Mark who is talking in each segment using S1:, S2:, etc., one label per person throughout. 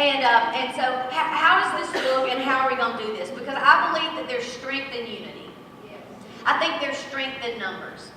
S1: And so how does this look, and how are we going to do this? Because I believe that there's strength in unity. I think there's strength in numbers.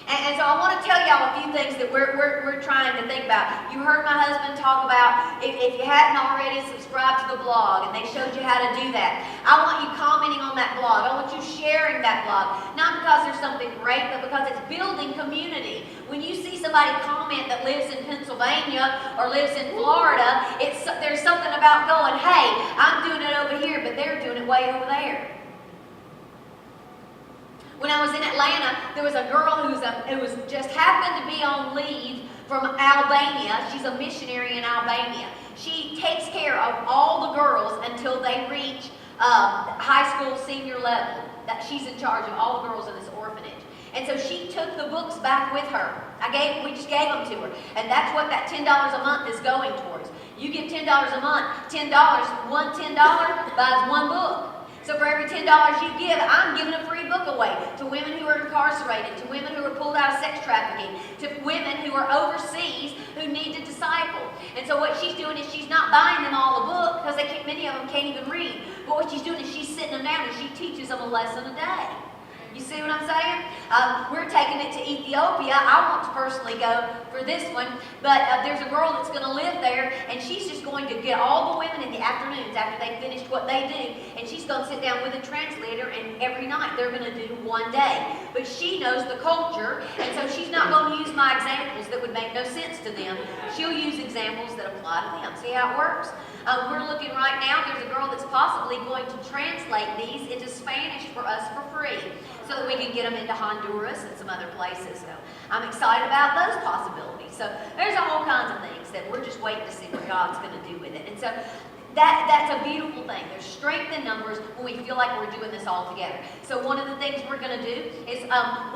S1: And so I want to tell y'all a few things that we're trying to think about. You heard my husband talk about, if you hadn't already, subscribed to the blog, and they showed you how to do that. I want you commenting on that blog. I want you sharing that blog. Not because there's something great, but because it's building community. When you see somebody comment that lives in Pennsylvania or lives in Florida, there's something about going, hey, I'm doing it over here, but they're doing it way over there. When I was in Atlanta, there was a girl who was just happened to be on leave from Albania. She's a missionary in Albania. She takes care of all the girls until they reach high school senior level. That she's in charge of all the girls in this orphanage. And so she took the books back with her. We just gave them to her. And that's what that $10 a month is going towards. You give $10 a month, $10 buys one book. So for every $10 you give, I'm giving a free book away to women who are incarcerated, to women who are pulled out of sex trafficking, to women who are overseas who need to disciple. And so what she's doing is she's not buying them all a book because many of them can't even read. But what she's doing is she's sitting them down and she teaches them a lesson a day. You see what I'm saying? We're taking it to Ethiopia. I want to personally go for this one, but there's a girl that's going to live there, and she's just going to get all the women in the afternoons after they finished what they do, and she's going to sit down with a translator, and every night they're going to do one day. But she knows the culture, and so she's not going to use my examples that would make no sense to them. She'll use examples that apply to them. See how it works? We're looking right now, there's a girl that's possibly going to translate these into Spanish for us for free, so that we can get them into Honduras and some other places. So I'm excited about those possibilities. So there's all kinds of things that we're just waiting to see what God's going to do with it. And so that's a beautiful thing. There's strength in numbers when we feel like we're doing this all together. So one of the things we're going to do is I've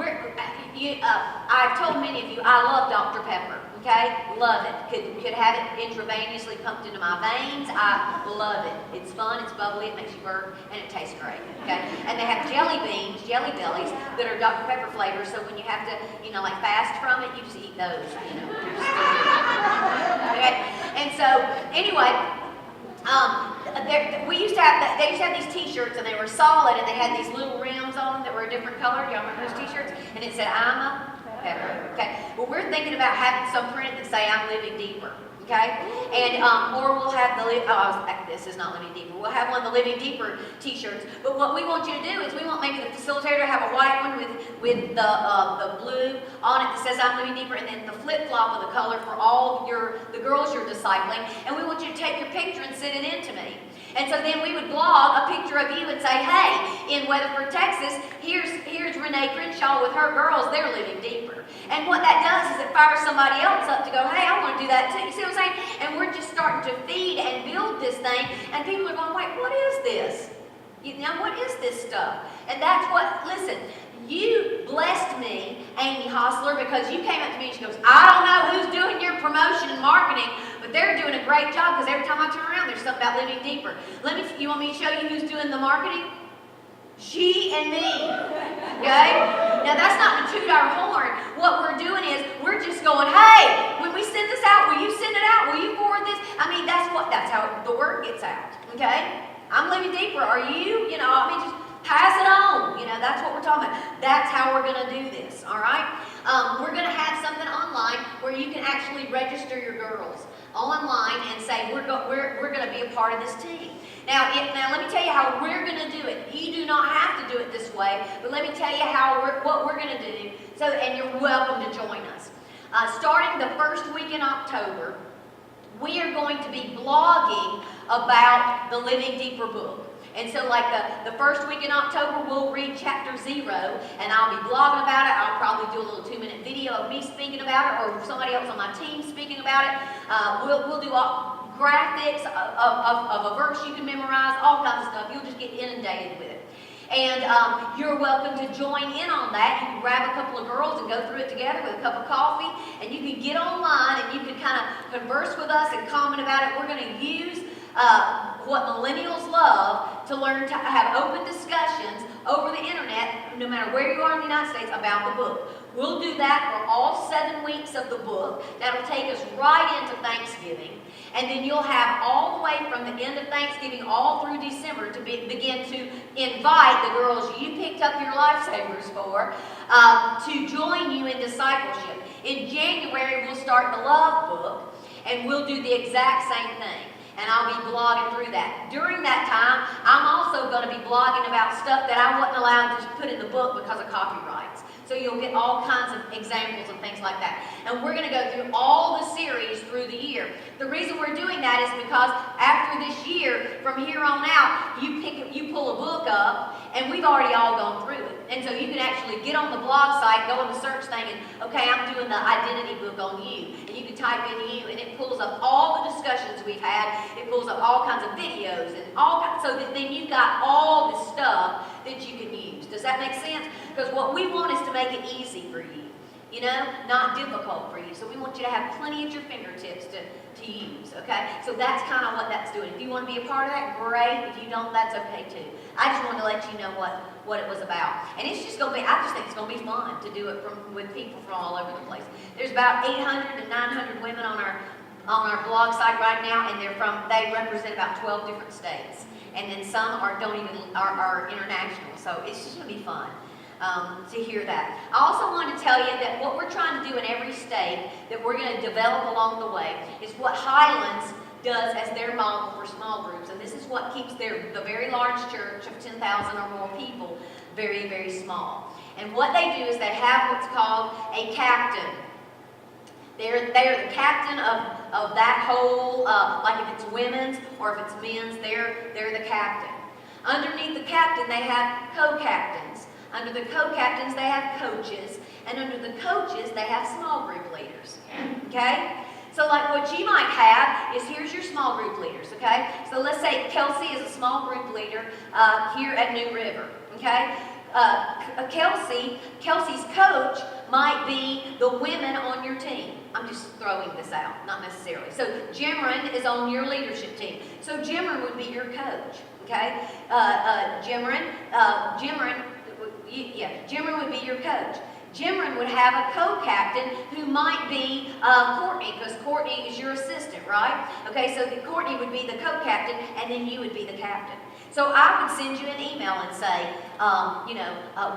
S1: told many of you I love Dr. Pepper. Okay, love it. Could have it intravenously pumped into my veins. I love it. It's fun. It's bubbly. It makes you burp, and it tastes great. Okay, and they have jelly beans, jelly bellies that are Dr. Pepper flavors. So when you have to, like fast from it, you just eat those. Okay, and so anyway. They used to have these T-shirts, and they were solid, and they had these little rims on them that were a different color. Y'all remember those T-shirts? And it said, "I'm a Pepper." Okay. Well, we're thinking about having some printed that say, "I'm living deeper." Okay, and or we'll have this is not Living Deeper. We'll have one of the Living Deeper T-shirts. But what we want you to do is we want maybe the facilitator to have a white one with the blue on it that says "I'm Living Deeper," and then the flip flop of the color for all the girls you're discipling. And we want you to take your picture and send it in to me. And so then we would blog a picture of you and say, "Hey, in Weatherford, Texas, here's Renee Crenshaw with her girls. They're living deeper." And what that does is it fires somebody else up to go, "Hey, I want to do that too." You see what I'm saying? And we're just starting to feed and build this thing, and people are going, "Wait, what is this? What is this stuff?" And that's what. Listen. You blessed me, Amy Hostler, because you came up to me and she goes, "I don't know who's doing your promotion and marketing, but they're doing a great job because every time I turn around, there's something about living deeper." You want me to show you who's doing the marketing? She and me. Okay? Now that's not to toot our horn. What we're doing is we're just going, "Hey, when we send this out, will you send it out? Will you forward this?" I mean, that's how the word gets out. Okay? I'm living deeper. Are you? Just pass it on. That's what we're talking about. That's how we're going to do this, all right? We're going to have something online where you can actually register your girls online and say, we're going to be a part of this team. Now, let me tell you how we're going to do it. You do not have to do it this way, but let me tell you what we're going to do, and you're welcome to join us. Starting the first week in October, we are going to be blogging about the Living Deeper book. And so like the first week in October, we'll read chapter 0, and I'll be blogging about it. I'll probably do a little 2-minute video of me speaking about it, or somebody else on my team speaking about it. We'll do all graphics of a verse you can memorize, all kinds of stuff. You'll just get inundated with it. And you're welcome to join in on that. You can grab a couple of girls and go through it together with a cup of coffee, and you can get online and you can kind of converse with us and comment about it. We're going to use what millennials love to learn to have open discussions over the internet, no matter where you are in the United States, about the book. We'll do that for all 7 weeks of the book. That'll take us right into Thanksgiving. And then you'll have all the way from the end of Thanksgiving all through December to begin to invite the girls you picked up your lifesavers for to join you in discipleship. In January, we'll start the love book, and we'll do the exact same thing. And I'll be blogging through that. During that time, I'm also going to be blogging about stuff that I wasn't allowed to put in the book because of copyrights. So you'll get all kinds of examples and things like that. And we're going to go through all the series through the year. The reason we're doing that is because after this year, from here on out, you pull a book up, and we've already all gone through it. And so you can actually get on the blog site, go on the search thing, and okay, I'm doing the identity book on you. And you can type in you, and it pulls up all the discussions we've had. It pulls up all kinds of videos and all kinds, so that then you've got all the stuff that you can use. Does that make sense? Because what we want is to make it easy for you, you know, not difficult for you. So we want you to have plenty at your fingertips to use, okay? So that's kind of what that's doing. If you want to be a part of that, great. If you don't, that's okay too. I just wanted to let you know what it was about. And it's just going to be, I just think it's going to be fun to do it with people from all over the place. There's about 800 to 900 women on our blog site right now, and they represent about 12 different states. And then some are international, so it's just going to be fun to hear that. I also wanted to tell you that what we're trying to do in every state that we're going to develop along the way is what Highlands does as their model for small groups. And this is what keeps the very large church of 10,000 or more people very, very small. And what they do is they have what's called a captain. They're the captain of that whole, like if it's women's or if it's men's, they're the captain. Underneath the captain, they have co-captains. Under the co-captains, they have coaches. And under the coaches, they have small group leaders. Okay? So like what you might have is, here's your small group leaders, okay? So let's say Kelsey is a small group leader here at New River, okay? Kelsey's coach might be the women on your team. I'm just throwing this out, not necessarily. So Jimron is on your leadership team. So Jimron would be your coach, okay? Jimron would be your coach. Jimron would have a co-captain who might be Courtney, because Courtney is your assistant, right? Okay, so Courtney would be the co-captain, and then you would be the captain. So I would send you an email and say,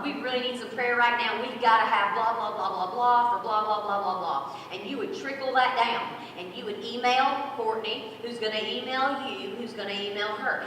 S1: we really need some prayer right now. We've got to have blah, blah, blah, blah, blah for blah, blah, blah, blah, blah. And you would trickle that down. And you would email Courtney, who's going to email you, who's going to email her.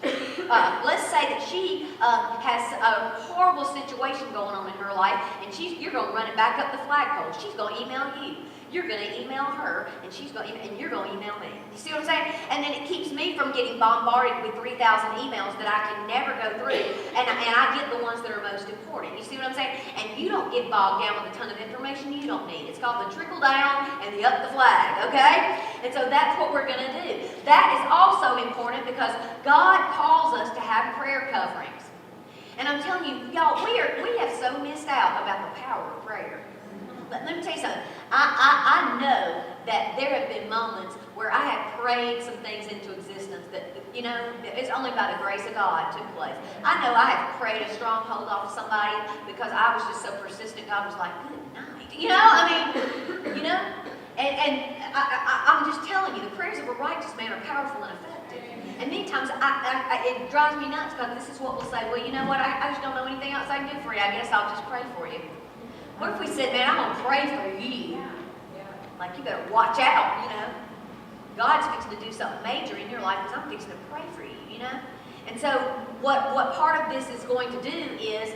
S1: Let's say that she has a horrible situation going on in her life, and you're going to run it back up the flagpole. She's going to email you. You're going to email her, and and you're going to email me. You see what I'm saying? And then it keeps me from getting bombarded with 3,000 emails that I can never go through, and I get the ones that are most important. You see what I'm saying? And you don't get bogged down with a ton of information you don't need. It's called the trickle down and the up the flag, okay? And so that's what we're going to do. That is also important because God calls us to have prayer coverings. And I'm telling you, y'all, we have so missed out about the power of prayer. But let me tell you something. I know that there have been moments where I have prayed some things into existence that, it's only by the grace of God took place. I know I have prayed a stronghold off of somebody because I was just so persistent. God was like, good night. And I'm just telling you, the prayers of a righteous man are powerful and effective. And many times it drives me nuts because this is what we'll say, well, you know what, I just don't know anything else I can do for you. I guess I'll just pray for you. What if we said, man, I'm going to pray for you? Like, you better watch out, God's fixing to do something major in your life because I'm fixing to pray for you, And so what part of this is going to do is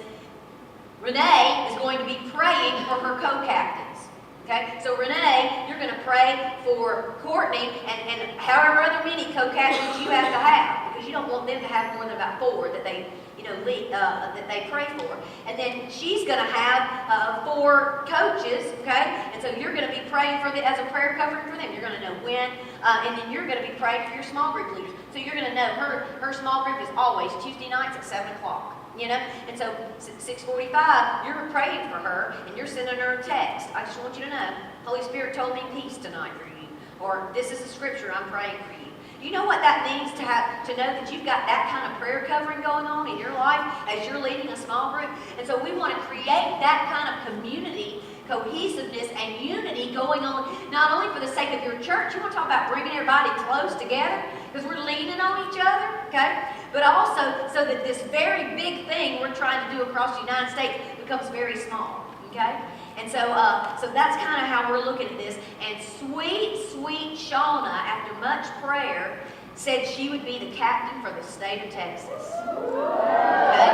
S1: Renee is going to be praying for her co-captains. Okay? So Renee, you're going to pray for Courtney and however other many co-captains you have to have, because you don't want them to have more than about 4 that they that they pray for. And then she's going to have 4 coaches, okay? And so you're going to be praying as a prayer covering for them. You're going to know when, and then you're going to be praying for your small group leaders. So you're going to know her small group is always Tuesday nights at 7 o'clock. And so 6:45, you're praying for her, and you're sending her a text. I just want you to know, Holy Spirit told me peace tonight for you. Or this is the scripture I'm praying for you. You know what that means to know that you've got that kind of prayer covering going on in your life as you're leading a small group? And so we want to create that kind of community, cohesiveness, and unity going on, not only for the sake of your church. You want to talk about bringing everybody close together because we're leaning on each other, okay? But also so that this very big thing we're trying to do across the United States becomes very small, okay? And so that's kind of how we're looking at this. And sweet Shauna, after much prayer, said she would be the captain for the state of Texas. Okay?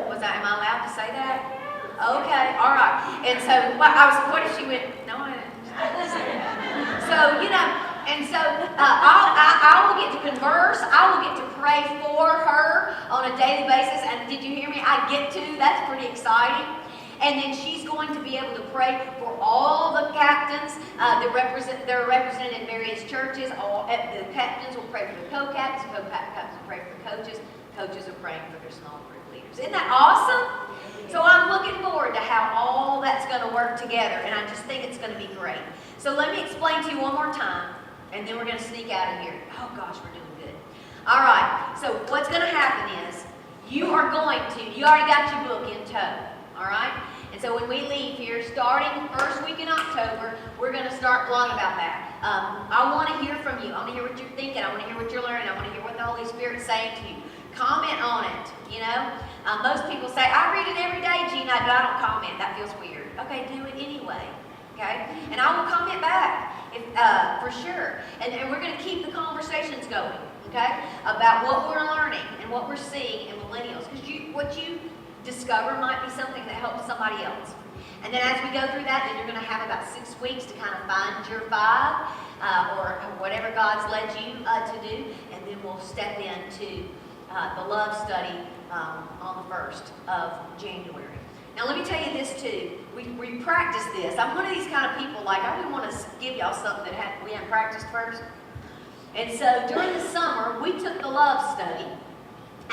S1: Am I allowed to say that? Okay, all right. And so what if she went, no, I didn't. So, and so I will get to converse. I will get to pray for her on a daily basis. And did you hear me? I get to. That's pretty exciting. And then she's going to be able to pray for all the captains that are represented in various churches. The captains will pray for the co-captains. The co-captains will pray for the coaches. Coaches are praying for their small group leaders. Isn't that awesome? So I'm looking forward to how all that's going to work together. And I just think it's going to be great. So let me explain to you one more time. And then we're going to sneak out of here. Oh gosh, we're doing good. All right. So what's going to happen is you already got your book in tow. All right? And so when we leave here, starting the first week in October, we're going to start blogging about that. I want to hear from you. I want to hear what you're thinking. I want to hear what you're learning. I want to hear what the Holy Spirit's saying to you. Comment on it, most people say, I read it every day, Gina, but I don't comment. That feels weird. Okay, do it anyway. Okay? And I will comment back, for sure. And we're going to keep the conversations going, okay, about what we're learning and what we're seeing in millennials. Because what you discover might be something that helps somebody else. And then as we go through that, then you're going to have about 6 weeks to kind of find your 5 or whatever God's led you to do. And then we'll step into the love study on the 1st of January. Now let me tell you this too. We practice this. I'm one of these kind of people, like I would want to give y'all something that we hadn't practiced first. And so during the summer, we took the love study.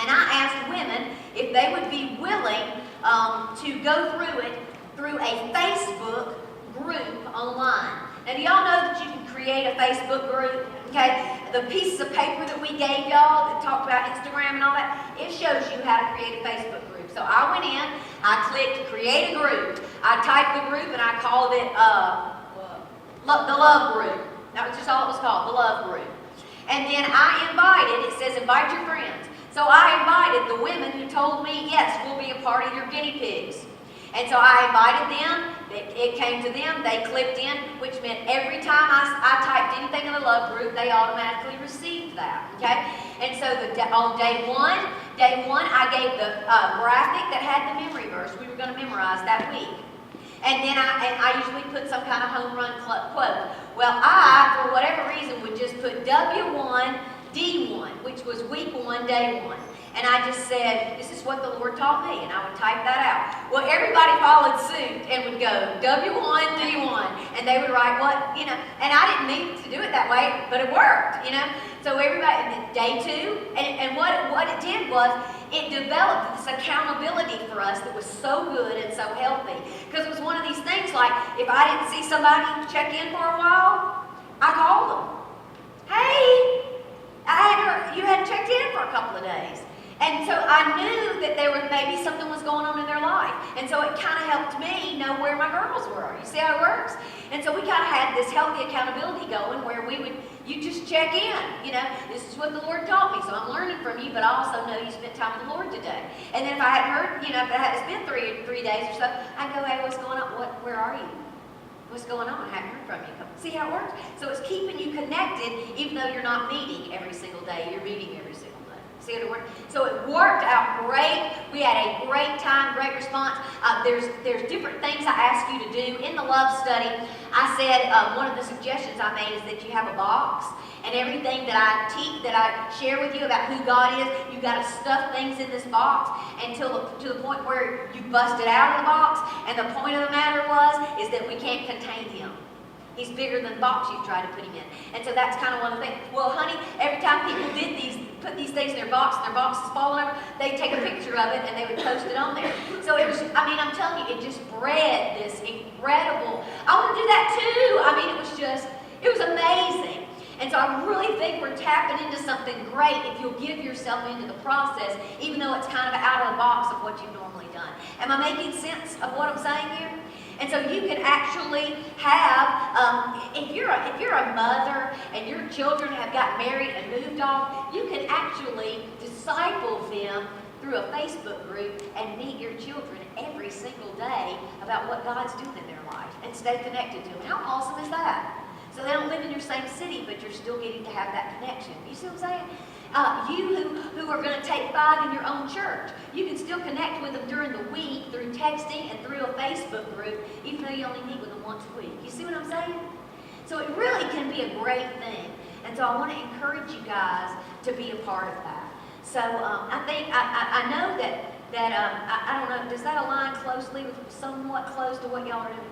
S1: And I asked women if they would be willing to go through it through a Facebook group online. Now, do y'all know that you can create a Facebook group? Okay, the pieces of paper that we gave y'all that talked about Instagram and all that, it shows you how to create a Facebook group. So I went in, I clicked create a group. I typed the group and I called it the love group. That was just all it was called, the love group. And then it says invite your friends. So I invited the women who told me, yes, we'll be a part of your guinea pigs. And so I invited them, it came to them, they clicked in, which meant every time I typed anything in the love group, they automatically received that, okay? And so on day one, I gave the graphic that had the memory verse we were going to memorize that week. And then I usually put some kind of home run quote. Well, I, for whatever reason, would just put W1, D1, which was week 1, day 1. And I just said, this is what the Lord taught me, and I would type that out. Well, everybody followed suit and would go W1, D1, and they would write and I didn't mean to do it that way, but it worked, So everybody, day 2, and what it did was, it developed this accountability for us that was so good and so healthy. Because it was one of these things like, if I didn't see somebody check in for a while, I called them. Hey, you hadn't checked in for a couple of days. And so I knew that maybe something was going on in their life. And so it kind of helped me know where my girls were. You see how it works? And so we kind of had this healthy accountability going where you just check in. This is what the Lord taught me. So I'm learning from you, but I also know you spent time with the Lord today. And then if I hadn't heard, if it had been three days or so, I'd go, hey, what's going on? Where are you? What's going on? I haven't heard from you. See how it works? So it's keeping you connected even though you're not meeting every single day. You're meeting every single day. See how it worked? So it worked out great. We had a great time, great response. There's different things I ask you to do. In the love study, I said one of the suggestions I made is that you have a box. And everything that I teach, that I share with you about who God is, you've got to stuff things in this box until to the point where you bust it out of the box. And the point of the matter is that we can't contain him. He's bigger than the box you've tried to put him in. And so that's kind of one of the things. Well, honey, every time people put these things in their box and their box is falling over, they'd take a picture of it and they would post it on there. So it was, I'm telling you, it just bred this incredible, I want to do that too. It was amazing. And so I really think we're tapping into something great if you'll give yourself into the process, even though it's kind of out of the box of what you've normally done. Am I making sense of what I'm saying here? And so you can actually have, if you're a mother and your children have got married and moved off, you can actually disciple them through a Facebook group and meet your children every single day about what God's doing in their life and stay connected to them. How awesome is that? So they don't live in your same city, but you're still getting to have that connection. You see what I'm saying? You who are going to take 5 in your own church, you can still connect with them during the week through texting and through a Facebook group, even though you only meet with them once a week. You see what I'm saying? So it really can be a great thing. And so I want to encourage you guys to be a part of that. So I think, I know that I don't know, does that align closely, somewhat close to what y'all are doing?